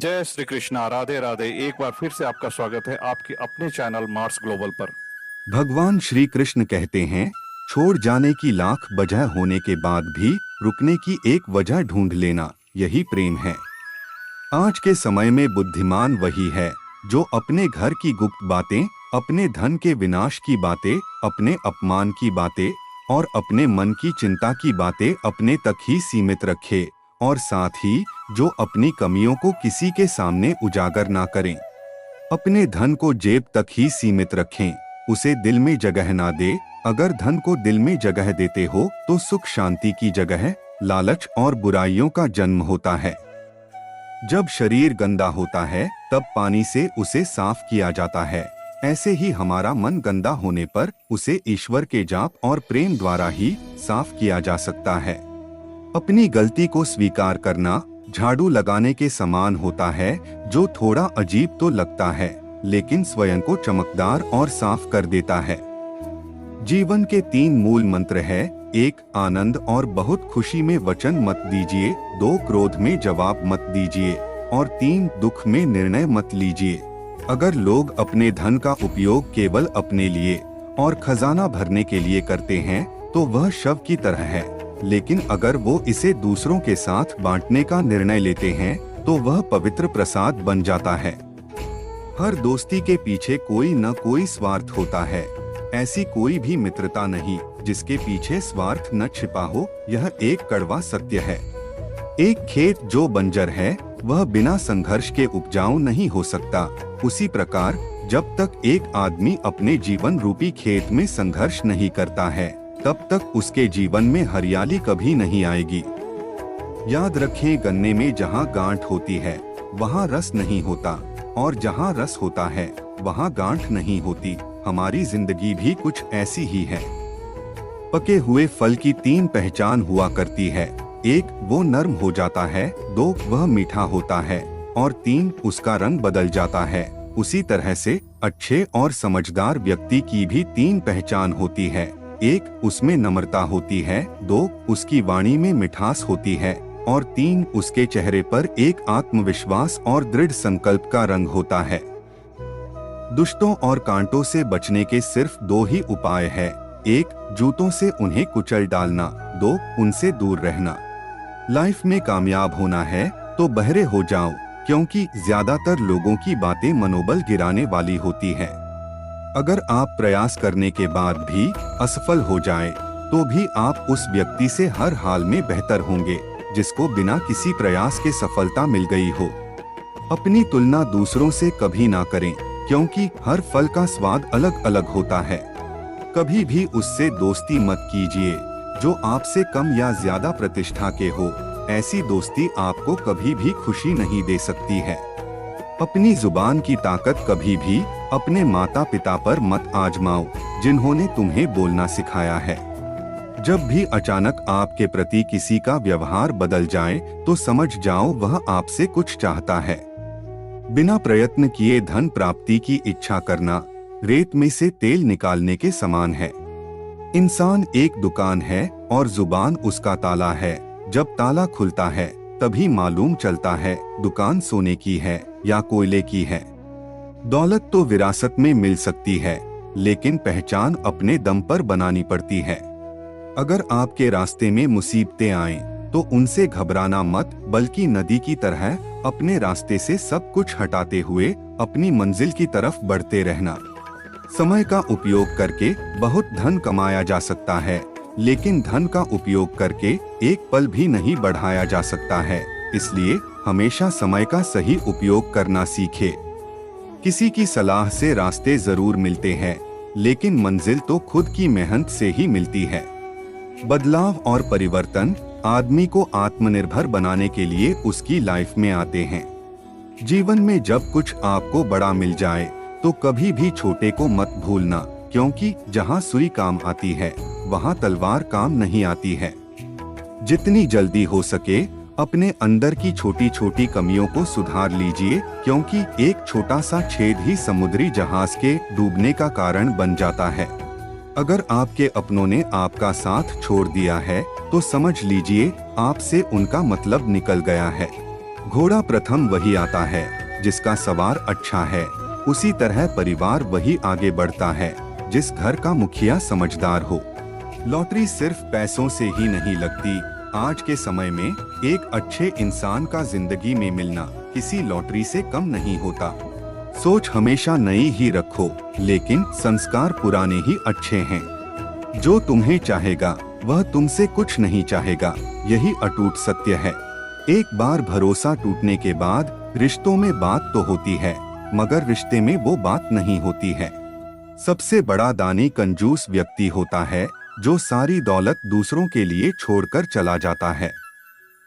जय श्री कृष्णा। राधे राधे। एक बार फिर से आपका स्वागत है आपके अपने चैनल मार्स ग्लोबल पर। भगवान श्री कृष्ण कहते हैं, छोड़ जाने की लाख वजह होने के बाद भी रुकने की एक वजह ढूंढ लेना, यही प्रेम है। आज के समय में बुद्धिमान वही है जो अपने घर की गुप्त बातें, अपने धन के विनाश की बातें, अपने अपमान की बातें और अपने मन की चिंता की बातें अपने तक ही सीमित रखे, और साथ ही जो अपनी कमियों को किसी के सामने उजागर ना करें। अपने धन को जेब तक ही सीमित रखें, उसे दिल में जगह ना दे। अगर धन को दिल में जगह देते हो तो सुख शांति की जगह लालच और बुराइयों का जन्म होता है। जब शरीर गंदा होता है तब पानी से उसे साफ किया जाता है। ऐसे ही हमारा मन गंदा होने पर उसे ईश्वर के जाप और प्रेम द्वारा ही साफ किया जा सकता है। अपनी गलती को स्वीकार करना झाड़ू लगाने के समान होता है, जो थोड़ा अजीब तो लगता है लेकिन स्वयं को चमकदार और साफ कर देता है। जीवन के 3 मूल मंत्र है। 1 आनंद और बहुत खुशी में वचन मत दीजिए, 2 क्रोध में जवाब मत दीजिए और 3 दुख में निर्णय मत लीजिए। अगर लोग अपने धन का उपयोग केवल अपने लिए और खजाना भरने के लिए करते हैं तो वह शव की तरह है, लेकिन अगर वो इसे दूसरों के साथ बांटने का निर्णय लेते हैं तो वह पवित्र प्रसाद बन जाता है। हर दोस्ती के पीछे कोई न कोई स्वार्थ होता है। ऐसी कोई भी मित्रता नहीं जिसके पीछे स्वार्थ न छिपा हो, यह एक कड़वा सत्य है। एक खेत जो बंजर है वह बिना संघर्ष के उपजाऊ नहीं हो सकता। उसी प्रकार जब तक एक आदमी अपने जीवन रूपी खेत में संघर्ष नहीं करता है तब तक उसके जीवन में हरियाली कभी नहीं आएगी। याद रखें, गन्ने में जहाँ गांठ होती है वहाँ रस नहीं होता, और जहाँ रस होता है वहाँ गांठ नहीं होती। हमारी जिंदगी भी कुछ ऐसी ही है। पके हुए फल की 3 पहचान हुआ करती है। 1 वो नर्म हो जाता है, 2 वह मीठा होता है और 3 उसका रंग बदल जाता है। उसी तरह से अच्छे और समझदार व्यक्ति की भी 3 पहचान होती है। 1 उसमें नम्रता होती है, 2 उसकी वाणी में मिठास होती है और 3 उसके चेहरे पर एक आत्मविश्वास और दृढ़ संकल्प का रंग होता है। दुष्टों और कांटों से बचने के सिर्फ 2 ही उपाय है। 1 जूतों से उन्हें कुचल डालना, 2 उनसे दूर रहना। लाइफ में कामयाब होना है तो बहरे हो जाओ, क्योंकि ज्यादातर लोगों की बातें मनोबल गिराने वाली होती है। अगर आप प्रयास करने के बाद भी असफल हो जाए तो भी आप उस व्यक्ति से हर हाल में बेहतर होंगे जिसको बिना किसी प्रयास के सफलता मिल गई हो। अपनी तुलना दूसरों से कभी ना करें, क्योंकि हर फल का स्वाद अलग अलग होता है। कभी भी उससे दोस्ती मत कीजिए जो आपसे कम या ज्यादा प्रतिष्ठा के हो। ऐसी दोस्ती आपको कभी भी खुशी नहीं दे सकती है। अपनी जुबान की ताकत कभी भी अपने माता पिता पर मत आजमाओ जिन्होंने तुम्हें बोलना सिखाया है। जब भी अचानक आपके प्रति किसी का व्यवहार बदल जाए तो समझ जाओ वह आपसे कुछ चाहता है। बिना प्रयत्न किए धन प्राप्ति की इच्छा करना रेत में से तेल निकालने के समान है। इंसान एक दुकान है और जुबान उसका ताला है। जब ताला खुलता है तभी मालूम चलता है दुकान सोने की है या कोयले की है। दौलत तो विरासत में मिल सकती है, लेकिन पहचान अपने दम पर बनानी पड़ती है। अगर आपके रास्ते में मुसीबतें आएं, तो उनसे घबराना मत, बल्कि नदी की तरह अपने रास्ते से सब कुछ हटाते हुए अपनी मंजिल की तरफ बढ़ते रहना। समय का उपयोग करके बहुत धन कमाया जा सकता है, लेकिन धन का उपयोग करके एक पल भी नहीं बढ़ाया जा सकता है। इसलिए हमेशा समय का सही उपयोग करना सीखे। किसी की सलाह से रास्ते जरूर मिलते हैं, लेकिन मंजिल तो खुद की मेहनत से ही मिलती है। बदलाव और परिवर्तन आदमी को आत्मनिर्भर बनाने के लिए उसकी लाइफ में आते हैं। जीवन में जब कुछ आपको बड़ा मिल जाए तो कभी भी छोटे को मत भूलना, क्योंकि जहाँ सुई काम आती है वहाँ तलवार काम नहीं आती है। जितनी जल्दी हो सके अपने अंदर की छोटी छोटी कमियों को सुधार लीजिए, क्योंकि एक छोटा सा छेद ही समुद्री जहाज के डूबने का कारण बन जाता है। अगर आपके अपनों ने आपका साथ छोड़ दिया है तो समझ लीजिए आपसे उनका मतलब निकल गया है। घोड़ा प्रथम वही आता है जिसका सवार अच्छा है, उसी तरह परिवार वही आगे बढ़ता है जिस घर का मुखिया समझदार हो। लॉटरी सिर्फ पैसों से ही नहीं लगती। आज के समय में एक अच्छे इंसान का जिंदगी में मिलना किसी लॉटरी से कम नहीं होता। सोच हमेशा नई ही रखो, लेकिन संस्कार पुराने ही अच्छे हैं। जो तुम्हें चाहेगा वह तुमसे कुछ नहीं चाहेगा, यही अटूट सत्य है। एक बार भरोसा टूटने के बाद रिश्तों में बात तो होती है, मगर रिश्ते में वो बात नहीं होती है। सबसे बड़ा दानी कंजूस व्यक्ति होता है जो सारी दौलत दूसरों के लिए छोड़कर चला जाता है।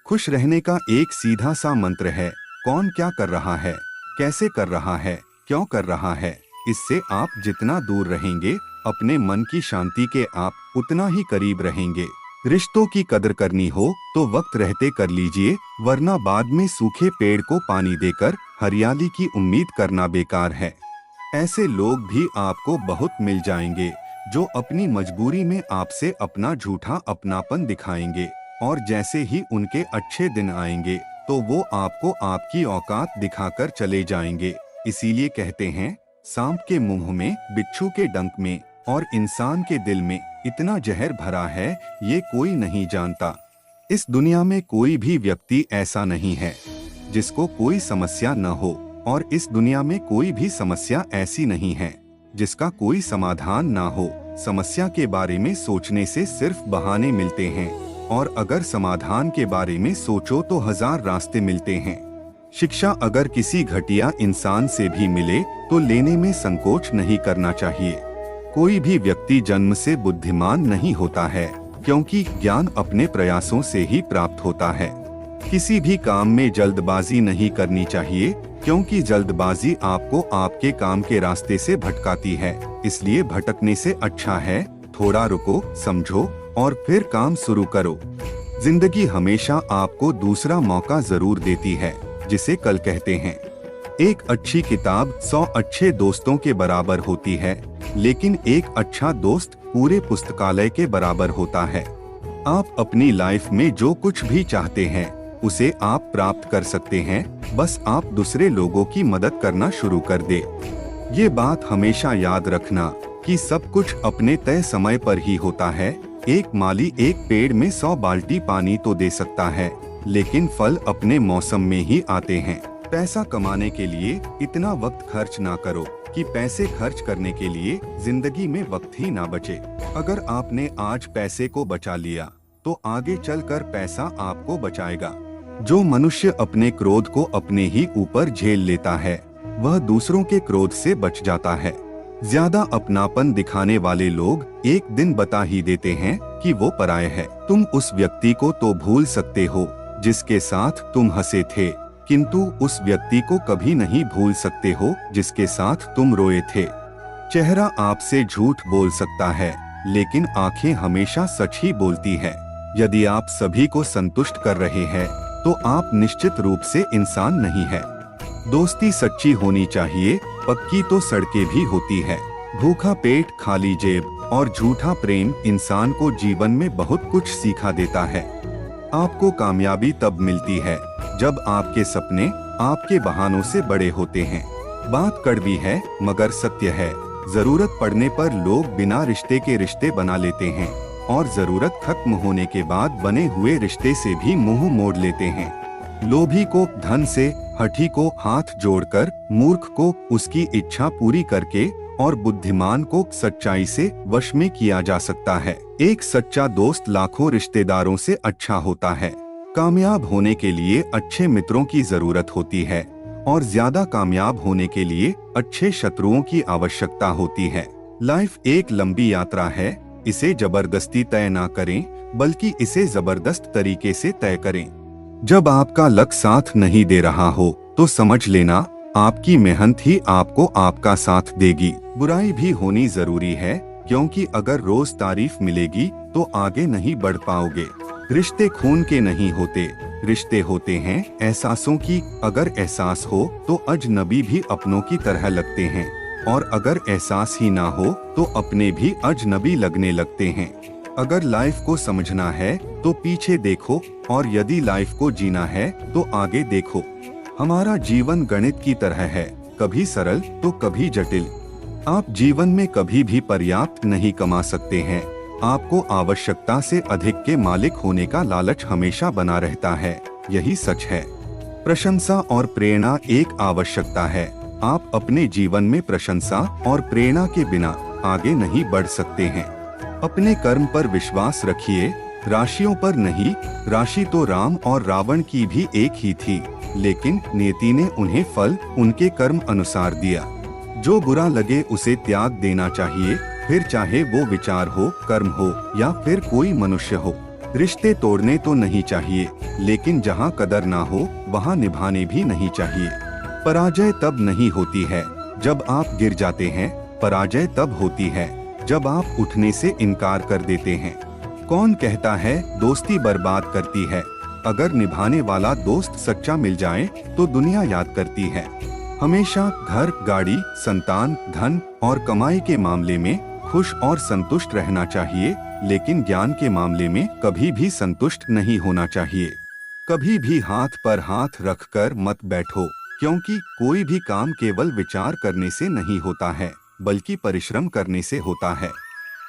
खुश रहने का एक सीधा सा मंत्र है, कौन क्या कर रहा है, कैसे कर रहा है, क्यों कर रहा है। इससे आप जितना दूर रहेंगे अपने मन की शांति के, आप उतना ही करीब रहेंगे। रिश्तों की कदर करनी हो तो वक्त रहते कर लीजिए, वरना बाद में सूखे पेड़ को पानी देकर हरियाली की उम्मीद करना बेकार है। ऐसे लोग भी आपको बहुत मिल जाएंगे जो अपनी मजबूरी में आपसे अपना झूठा अपनापन दिखाएंगे, और जैसे ही उनके अच्छे दिन आएंगे तो वो आपको आपकी औकात दिखाकर चले जाएंगे। इसीलिए कहते हैं, सांप के मुंह में, बिच्छू के डंक में और इंसान के दिल में इतना जहर भरा है, ये कोई नहीं जानता। इस दुनिया में कोई भी व्यक्ति ऐसा नहीं है जिसको कोई समस्या न हो, और इस दुनिया में कोई भी समस्या ऐसी नहीं है जिसका कोई समाधान ना हो। समस्या के बारे में सोचने से सिर्फ बहाने मिलते हैं, और अगर समाधान के बारे में सोचो तो 1000 रास्ते मिलते हैं। शिक्षा अगर किसी घटिया इंसान से भी मिले तो लेने में संकोच नहीं करना चाहिए। कोई भी व्यक्ति जन्म से बुद्धिमान नहीं होता है, क्योंकि ज्ञान अपने प्रयासों से ही प्राप्त होता है। किसी भी काम में जल्दबाजी नहीं करनी चाहिए, क्योंकि जल्दबाजी आपको आपके काम के रास्ते से भटकाती है। इसलिए भटकने से अच्छा है थोड़ा रुको, समझो और फिर काम शुरू करो। जिंदगी हमेशा आपको दूसरा मौका जरूर देती है, जिसे कल कहते हैं। एक अच्छी किताब 100 अच्छे दोस्तों के बराबर होती है, लेकिन एक अच्छा दोस्त पूरे पुस्तकालय के बराबर होता है। आप अपनी लाइफ में जो कुछ भी चाहते हैं उसे आप प्राप्त कर सकते हैं, बस आप दूसरे लोगों की मदद करना शुरू कर दे। ये बात हमेशा याद रखना कि सब कुछ अपने तय समय पर ही होता है। एक माली एक पेड़ में 100 बाल्टी पानी तो दे सकता है, लेकिन फल अपने मौसम में ही आते हैं। पैसा कमाने के लिए इतना वक्त खर्च ना करो कि पैसे खर्च करने के लिए जिंदगी में वक्त ही ना बचे। अगर आपने आज पैसे को बचा लिया तो आगे चलकर पैसा आपको बचाएगा। जो मनुष्य अपने क्रोध को अपने ही ऊपर झेल लेता है वह दूसरों के क्रोध से बच जाता है। ज्यादा अपनापन दिखाने वाले लोग एक दिन बता ही देते हैं कि वो पराये है। तुम उस व्यक्ति को तो भूल सकते हो जिसके साथ तुम हंसे थे, किंतु उस व्यक्ति को कभी नहीं भूल सकते हो जिसके साथ तुम रोए थे। चेहरा आपसे झूठ बोल सकता है, लेकिन आंखें हमेशा सच ही बोलती है। यदि आप सभी को संतुष्ट कर रहे हैं तो आप निश्चित रूप से इंसान नहीं है। दोस्ती सच्ची होनी चाहिए, पक्की तो सड़कें भी होती है। भूखा पेट खाली जेब और झूठा प्रेम इंसान को जीवन में बहुत कुछ सिखा देता है। आपको कामयाबी तब मिलती है जब आपके सपने आपके बहानों से बड़े होते हैं। बात कड़वी है मगर सत्य है। जरूरत पड़ने पर लोग बिना रिश्ते के रिश्ते बना लेते हैं, और जरूरत खत्म होने के बाद बने हुए रिश्ते से भी मुंह मोड़ लेते हैं। लोभी को धन से, हठी को हाथ जोड़कर, मूर्ख को उसकी इच्छा पूरी करके और बुद्धिमान को सच्चाई से वश में किया जा सकता है। एक सच्चा दोस्त लाखों रिश्तेदारों से अच्छा होता है। कामयाब होने के लिए अच्छे मित्रों की जरूरत होती है, और ज्यादा कामयाब होने के लिए अच्छे शत्रुओं की आवश्यकता होती है। लाइफ एक लंबी यात्रा है, इसे जबरदस्ती तय ना करें, बल्कि इसे जबरदस्त तरीके से तय करें। जब आपका लक साथ नहीं दे रहा हो तो समझ लेना आपकी मेहनत ही आपको आपका साथ देगी। बुराई भी होनी जरूरी है, क्योंकि अगर रोज तारीफ मिलेगी तो आगे नहीं बढ़ पाओगे। रिश्ते खून के नहीं होते, रिश्ते होते हैं एहसासों की। अगर एहसास हो तो अजनबी भी अपनों की तरह लगते हैं, और अगर एहसास ही ना हो तो अपने भी अजनबी लगने लगते हैं। अगर लाइफ को समझना है तो पीछे देखो, और यदि लाइफ को जीना है तो आगे देखो। हमारा जीवन गणित की तरह है, कभी सरल तो कभी जटिल। आप जीवन में कभी भी पर्याप्त नहीं कमा सकते हैं। आपको आवश्यकता से अधिक के मालिक होने का लालच हमेशा बना रहता है, यही सच है। प्रशंसा और प्रेरणा एक आवश्यकता है। आप अपने जीवन में प्रशंसा और प्रेरणा के बिना आगे नहीं बढ़ सकते हैं। अपने कर्म पर विश्वास रखिए, राशियों पर नहीं। राशि तो राम और रावण की भी एक ही थी, लेकिन नियति ने उन्हें फल उनके कर्म अनुसार दिया। जो बुरा लगे उसे त्याग देना चाहिए, फिर चाहे वो विचार हो, कर्म हो या फिर कोई मनुष्य हो। रिश्ते तोड़ने तो नहीं चाहिए, लेकिन जहाँ कदर ना हो वहाँ निभाने भी नहीं चाहिए। पराजय तब नहीं होती है जब आप गिर जाते हैं, पराजय तब होती है जब आप उठने से इनकार कर देते हैं। कौन कहता है दोस्ती बर्बाद करती है? अगर निभाने वाला दोस्त सच्चा मिल जाए तो दुनिया याद करती है। हमेशा घर, गाड़ी, संतान, धन और कमाई के मामले में खुश और संतुष्ट रहना चाहिए, लेकिन ज्ञान के मामले में कभी भी संतुष्ट नहीं होना चाहिए। कभी भी हाथ पर हाथ रखकर मत बैठो, क्योंकि कोई भी काम केवल विचार करने से नहीं होता है, बल्कि परिश्रम करने से होता है।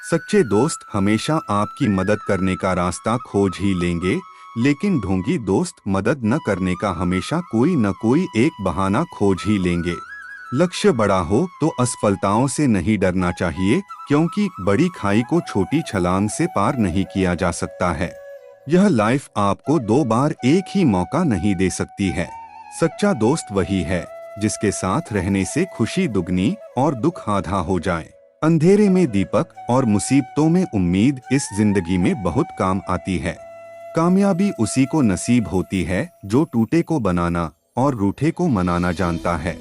सच्चे दोस्त हमेशा आपकी मदद करने का रास्ता खोज ही लेंगे, लेकिन ढोंगी दोस्त मदद न करने का हमेशा कोई न कोई एक बहाना खोज ही लेंगे। लक्ष्य बड़ा हो तो असफलताओं से नहीं डरना चाहिए, क्योंकि बड़ी खाई को छोटी छलांग से पार नहीं किया जा सकता है। यह लाइफ आपको 2 बार एक ही मौका नहीं दे सकती है। सच्चा दोस्त वही है जिसके साथ रहने से खुशी दुगनी और दुख आधा हो जाए। अंधेरे में दीपक और मुसीबतों में उम्मीद इस जिंदगी में बहुत काम आती है। कामयाबी उसी को नसीब होती है जो टूटे को बनाना और रूठे को मनाना जानता है।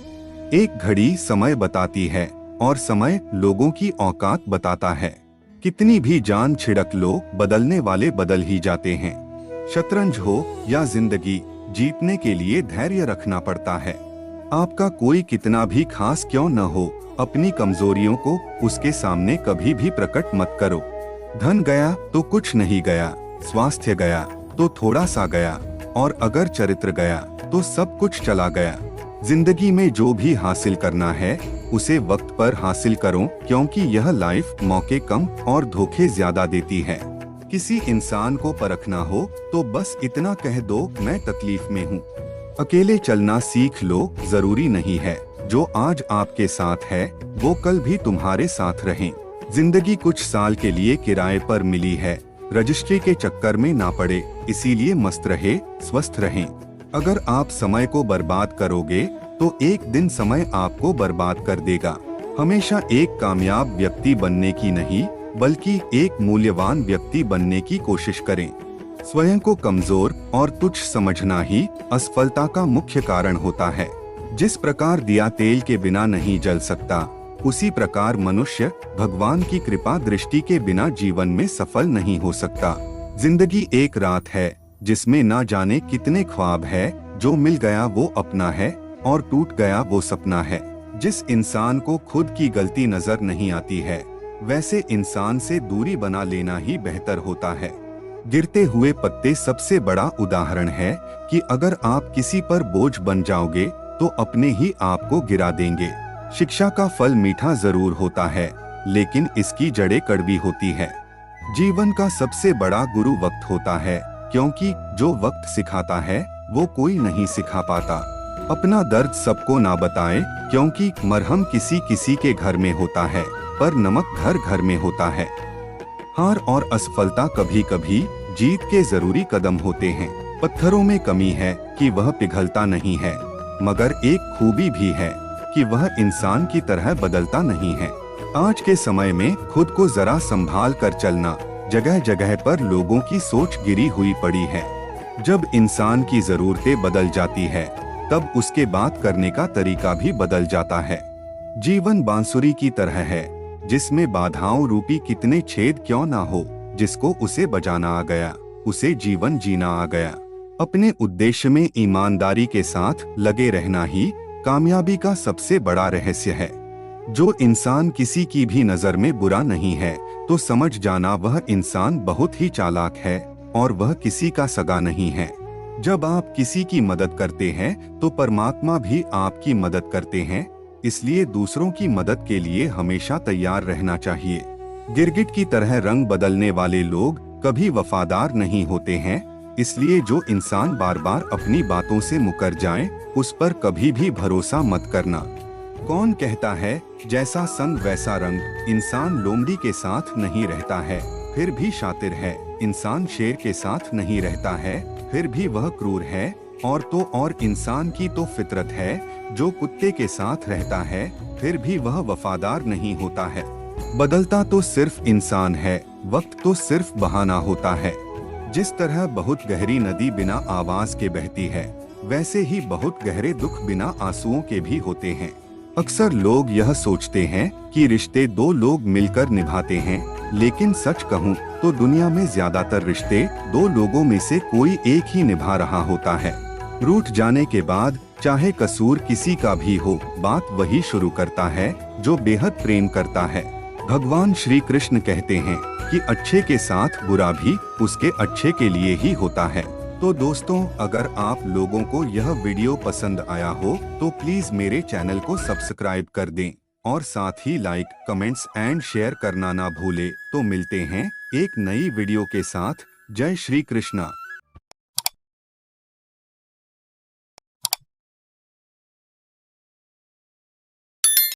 एक घड़ी समय बताती है और समय लोगों की औकात बताता है। कितनी भी जान छिड़क लो, बदलने वाले बदल ही जाते हैं। शतरंज हो या जिंदगी, जीतने के लिए धैर्य रखना पड़ता है। आपका कोई कितना भी खास क्यों न हो, अपनी कमजोरियों को उसके सामने कभी भी प्रकट मत करो। धन गया तो कुछ नहीं गया, स्वास्थ्य गया तो थोड़ा सा गया, और अगर चरित्र गया तो सब कुछ चला गया। जिंदगी में जो भी हासिल करना है उसे वक्त पर हासिल करो, क्योंकि यह लाइफ मौके कम और धोखे ज्यादा देती है। किसी इंसान को परखना हो तो बस इतना कह दो, मैं तकलीफ में हूँ। अकेले चलना सीख लो, जरूरी नहीं है जो आज आपके साथ है वो कल भी तुम्हारे साथ रहे। जिंदगी कुछ साल के लिए किराए पर मिली है, रजिस्ट्री के चक्कर में ना पड़े, इसीलिए मस्त रहे, स्वस्थ रहें। अगर आप समय को बर्बाद करोगे तो एक दिन समय आपको बर्बाद कर देगा। हमेशा एक कामयाब व्यक्ति बनने की नहीं, बल्कि एक मूल्यवान व्यक्ति बनने की कोशिश करें। स्वयं को कमजोर और तुच्छ समझना ही असफलता का मुख्य कारण होता है। जिस प्रकार दिया तेल के बिना नहीं जल सकता, उसी प्रकार मनुष्य भगवान की कृपा दृष्टि के बिना जीवन में सफल नहीं हो सकता। जिंदगी एक रात है जिसमें ना जाने कितने ख्वाब है, जो मिल गया वो अपना है और टूट गया वो सपना है। जिस इंसान को खुद की गलती नजर नहीं आती है, वैसे इंसान से दूरी बना लेना ही बेहतर होता है। गिरते हुए पत्ते सबसे बड़ा उदाहरण है कि अगर आप किसी पर बोझ बन जाओगे तो अपने ही आप को गिरा देंगे। शिक्षा का फल मीठा जरूर होता है, लेकिन इसकी जड़ें कड़वी होती है। जीवन का सबसे बड़ा गुरु वक्त होता है, क्योंकि जो वक्त सिखाता है वो कोई नहीं सिखा पाता। अपना दर्द सबको ना बताएं, क्योंकि मरहम किसी किसी के घर में होता है, पर नमक घर घर में होता है। हार और असफलता कभी कभी जीत के जरूरी कदम होते हैं। पत्थरों में कमी है कि वह पिघलता नहीं है, मगर एक खूबी भी है कि वह इंसान की तरह बदलता नहीं है। आज के समय में खुद को जरा संभाल कर चलना। जगह जगह पर लोगों की सोच गिरी हुई पड़ी है। जब इंसान की जरूरतें बदल जाती है, तब उसके बात करने का तरीका भी बदल जाता है। जीवन बांसुरी की तरह है, जिसमें बाधाओं रूपी कितने छेद क्यों ना हो, जिसको उसे बजाना आ गया, उसे जीवन जीना आ गया। अपने उद्देश्य में ईमानदारी के साथ लगे रहना ही कामयाबी का सबसे बड़ा रहस्य है। जो इंसान किसी की भी नजर में बुरा नहीं है तो समझ जाना वह इंसान बहुत ही चालाक है और वह किसी का सगा नहीं है। जब आप किसी की मदद करते हैं तो परमात्मा भी आपकी मदद करते हैं, इसलिए दूसरों की मदद के लिए हमेशा तैयार रहना चाहिए। गिरगिट की तरह रंग बदलने वाले लोग कभी वफादार नहीं होते हैं, इसलिए जो इंसान बार बार अपनी बातों से मुकर जाए उस पर कभी भी भरोसा मत करना। कौन कहता है जैसा संग वैसा रंग, इंसान लोमड़ी के साथ नहीं रहता है फिर भी शातिर है, इंसान शेर के साथ नहीं रहता है फिर भी वह क्रूर है, और इंसान की तो फितरत है जो कुत्ते के साथ रहता है फिर भी वह वफादार नहीं होता है। बदलता तो सिर्फ इंसान है, वक्त तो सिर्फ बहाना होता है। जिस तरह बहुत गहरी नदी बिना आवाज के बहती है, वैसे ही बहुत गहरे दुख बिना आंसुओं के भी होते हैं। अक्सर लोग यह सोचते हैं कि रिश्ते दो लोग मिलकर निभाते हैं, लेकिन सच कहूँ तो दुनिया में ज्यादातर रिश्ते दो लोगों में से कोई एक ही निभा रहा होता है। रूठ जाने के बाद चाहे कसूर किसी का भी हो, बात वही शुरू करता है जो बेहद प्रेम करता है। भगवान श्री कृष्ण कहते हैं कि अच्छे के साथ बुरा भी उसके अच्छे के लिए ही होता है। तो दोस्तों, अगर आप लोगों को यह वीडियो पसंद आया हो तो प्लीज मेरे चैनल को सब्सक्राइब कर दें और साथ ही लाइक, कमेंट्स एंड शेयर करना ना भूले। तो मिलते हैं एक नई वीडियो के साथ। जय श्री कृष्णा।